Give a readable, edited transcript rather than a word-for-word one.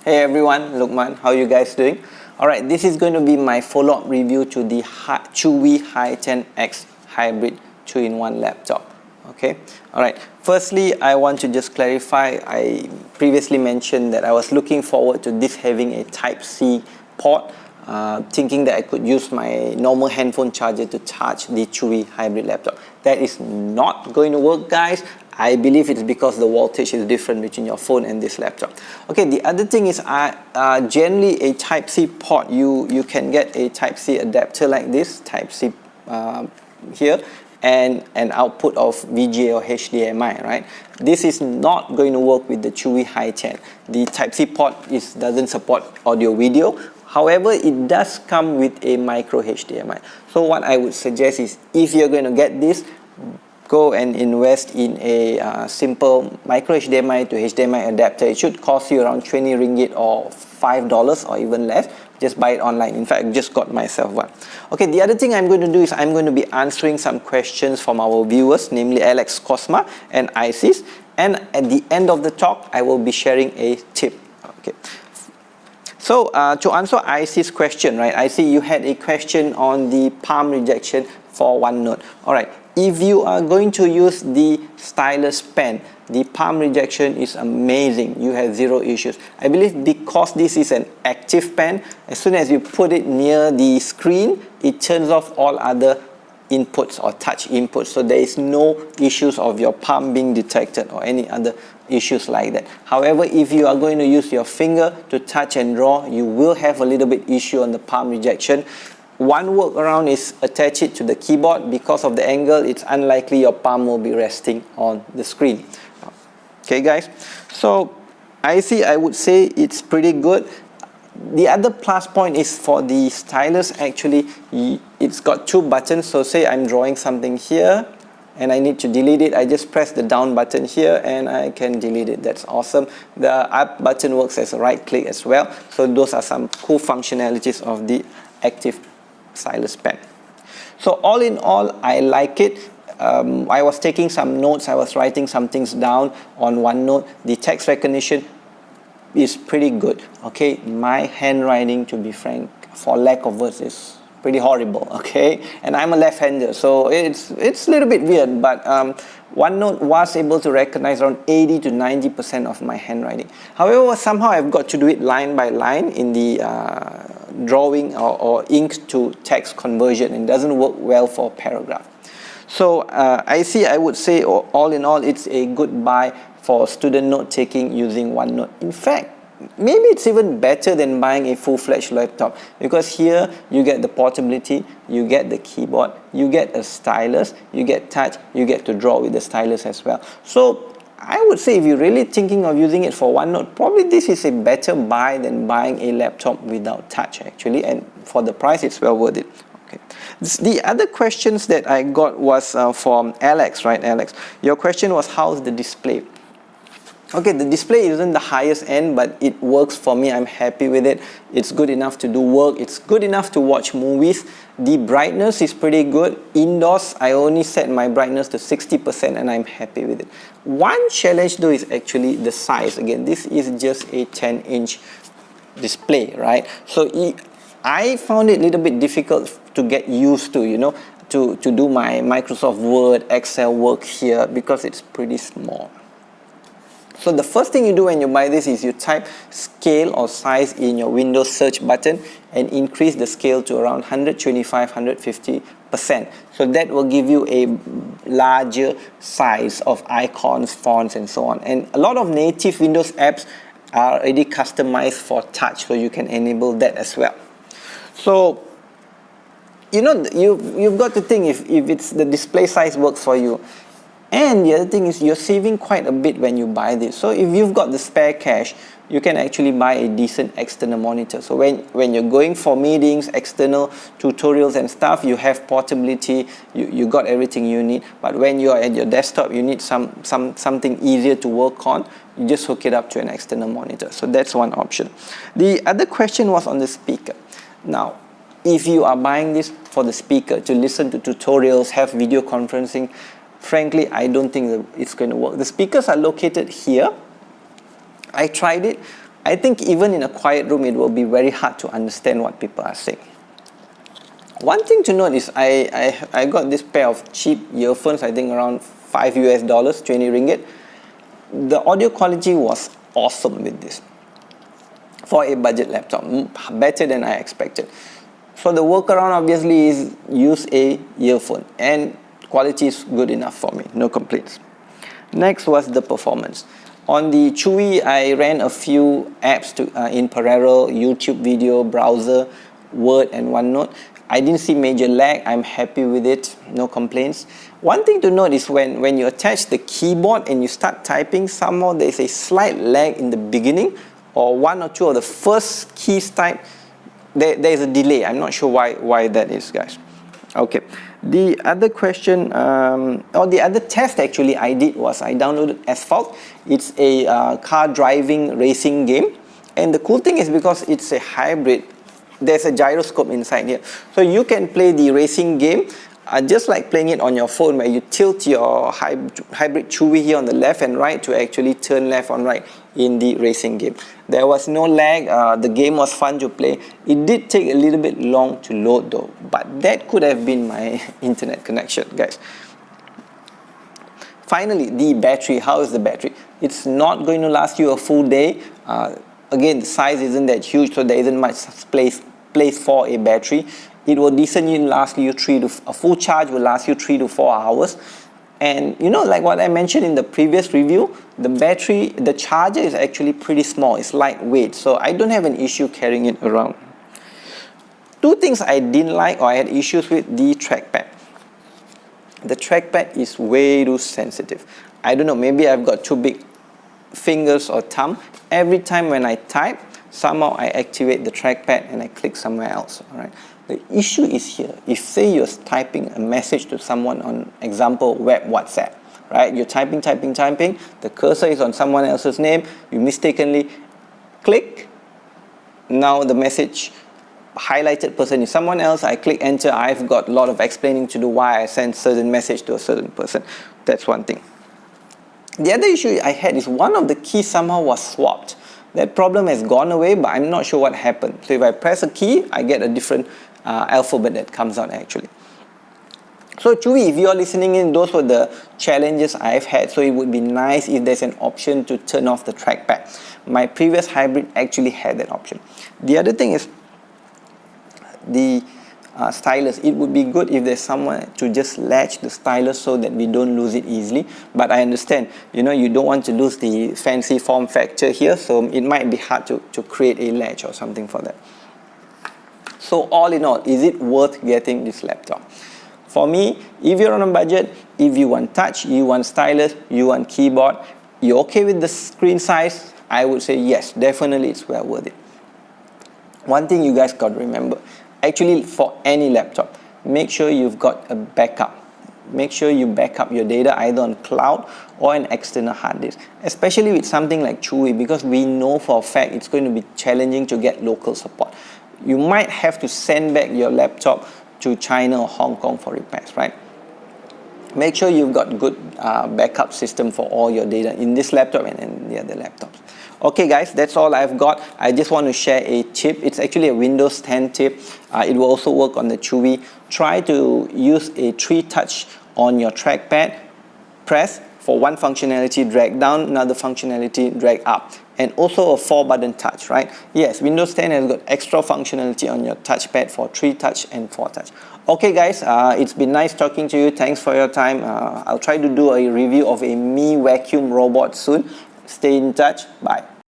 Hey everyone, Lukman, how you guys doing? Alright, this is going to be my follow-up review to the Chuwi Hi10X hybrid 2-in-1 laptop. Okay, alright, firstly I want to just clarify, I previously mentioned that I was looking forward to this having a Type-C port, thinking that I could use my normal handphone charger to charge the Chuwi hybrid laptop. That is not going to work, guys. I believe it's because the voltage is different between your phone and this laptop. Okay, the other thing is generally a Type-C port, you can get a Type-C adapter like this, Type-C here, and an output of VGA or HDMI, right? This is not going to work with the Chuwi Hi10. The Type-C port doesn't support audio video. However, it does come with a micro HDMI. So what I would suggest is, if you're going to get this, go and invest in a simple micro HDMI to HDMI adapter. It should cost you around 20 ringgit or $5 or even less. Just buy it online. In fact, I just got myself one. Okay, the other thing I'm going to do is I'm going to be answering some questions from our viewers, namely Alex Cosma and Isis. And at the end of the talk, I will be sharing a tip. Okay. So to answer Isis' question, right? I see you had a question on the palm rejection for OneNote. All right. If you are going to use the Stylus pen, the palm rejection is amazing. You have zero issues. I believe because this is an active pen, as soon as you put it near the screen, it turns off all other inputs or touch inputs. So there is no issues of your palm being detected or any other issues like that. However, if you are going to use your finger to touch and draw, you will have a little bit issue on the palm rejection. One workaround is attach it to the keyboard. Because of the angle, it's unlikely your palm will be resting on the screen. Okay guys, so I would say it's pretty good. The other plus point is for the stylus, actually it's got two buttons. So say I'm drawing something here and I need to delete it, I just press the down button here and I can delete it. That's awesome. The up button works as a right click as well. So those are some cool functionalities of the active stylus pen. So all in all, I like it. I was taking some notes, I was writing some things down on OneNote. The text recognition is pretty good. Okay, my handwriting, to be frank, for lack of words, is pretty horrible. Okay, and I'm a left-hander, so it's a little bit weird, but OneNote was able to recognize around 80 to 90% of my handwriting. However, somehow I've got to do it line by line in the drawing or ink to text conversion, and it doesn't work well for paragraph. So I would say all in all, it's a good buy for student note-taking using OneNote. In fact, maybe it's even better than buying a full-fledged laptop, because here you get the portability, you get the keyboard, you get a stylus, you get touch, you get to draw with the stylus as well. So I would say if you're really thinking of using it for OneNote, probably this is a better buy than buying a laptop without touch actually, and for the price it's well worth it. Okay. The other questions that I got was from Alex, right? Alex, your question was, how's the display? Okay, the display isn't the highest end, but it works for me. I'm happy with it. It's good enough to do work. It's good enough to watch movies. The brightness is pretty good. Indoors, I only set my brightness to 60% and I'm happy with it. One challenge though is actually the size. Again, this is just a 10-inch display, right? So I found it a little bit difficult to get used to, you know, to do my Microsoft Word, Excel work here, because it's pretty small. So the first thing you do when you buy this is you type scale or size in your Windows search button and increase the scale to around 125, 150%. So that will give you a larger size of icons, fonts and so on. And a lot of native Windows apps are already customized for touch, so you can enable that as well. So you know, you've got to think if it's the display size works for you. And the other thing is you're saving quite a bit when you buy this. So if you've got the spare cash, you can actually buy a decent external monitor. So when you're going for meetings, external tutorials and stuff, you have portability, you got everything you need. But when you're at your desktop, you need something easier to work on, you just hook it up to an external monitor. So that's one option. The other question was on the speaker. Now, if you are buying this for the speaker to listen to tutorials, have video conferencing, frankly, I don't think that it's going to work. The speakers are located here. I tried it. I think even in a quiet room, it will be very hard to understand what people are saying. One thing to note is I got this pair of cheap earphones, I think around $5 US, 20 ringgit. The audio quality was awesome with this for a budget laptop, better than I expected. So the workaround obviously is use a earphone, and quality is good enough for me, no complaints. Next was the performance. On the Chuwi, I ran a few apps in parallel, YouTube video, browser, Word and OneNote. I didn't see major lag. I'm happy with it, no complaints. One thing to note is when you attach the keyboard and you start typing, somehow there's a slight lag in the beginning, or one or two of the first keys typed, there's a delay. I'm not sure why that is, guys. Okay, the other question, or the other test actually I did was I downloaded Asphalt. It's a car driving racing game, and the cool thing is because it's a hybrid, there's a gyroscope inside here, so you can play the racing game just like playing it on your phone, where you tilt your hybrid Chuwi here on the left and right to actually turn left and right in the racing game. There was no lag, the game was fun to play. It did take a little bit long to load though, but that could have been my internet connection, guys. Finally, the battery. How is the battery? It's not going to last you a full day. Again, the size isn't that huge, so there isn't much place for a battery. It will decently last you a full charge will last you 3 to 4 hours. And you know, like what I mentioned in the previous review, the charger is actually pretty small. It's lightweight, so I don't have an issue carrying it around. Two things I didn't like, or I had issues with: the trackpad. The trackpad is way too sensitive. I don't know, maybe I've got too big fingers or thumb. Every time when I type, somehow I activate the trackpad and I click somewhere else. All right. The issue is here. If say you're typing a message to someone on, example, web WhatsApp, right? You're typing, the cursor is on someone else's name, you mistakenly click, now the message highlighted person is someone else, I click enter, I've got a lot of explaining to do why I sent certain message to a certain person. That's one thing. The other issue I had is one of the keys somehow was swapped. That problem has gone away, but I'm not sure what happened. So if I press a key, I get a different alphabet that comes out actually. So Chuwi, if you're listening in, those were the challenges I've had. So it would be nice if there's an option to turn off the trackpad. My previous hybrid actually had that option. The other thing is the stylus. It would be good if there's someone to just latch the stylus so that we don't lose it easily. But I understand, you know, you don't want to lose the fancy form factor here, so it might be hard to create a latch or something for that. So all in all, is it worth getting this laptop? For me, if you're on a budget, if you want touch, you want stylus, you want keyboard, you're okay with the screen size, I would say yes, definitely it's well worth it. One thing you guys got to remember, actually for any laptop, make sure you've got a backup. Make sure you back up your data either on cloud or an external hard disk, especially with something like Chuwi, because we know for a fact it's going to be challenging to get local support. You might have to send back your laptop to China or Hong Kong for repairs, right? Make sure you've got good backup system for all your data in this laptop and in the other laptops. Okay guys, that's all I've got. I just want to share a tip. It's actually a Windows 10 tip. It will also work on the Chuwi. Try to use a 3-touch on your trackpad. Press for one functionality, drag down, another functionality, drag up. And also a 4-button touch, right? Yes, Windows 10 has got extra functionality on your touchpad for 3-touch and 4-touch. Okay guys, it's been nice talking to you. Thanks for your time. I'll try to do a review of a Mi vacuum robot soon. Stay in touch. Bye.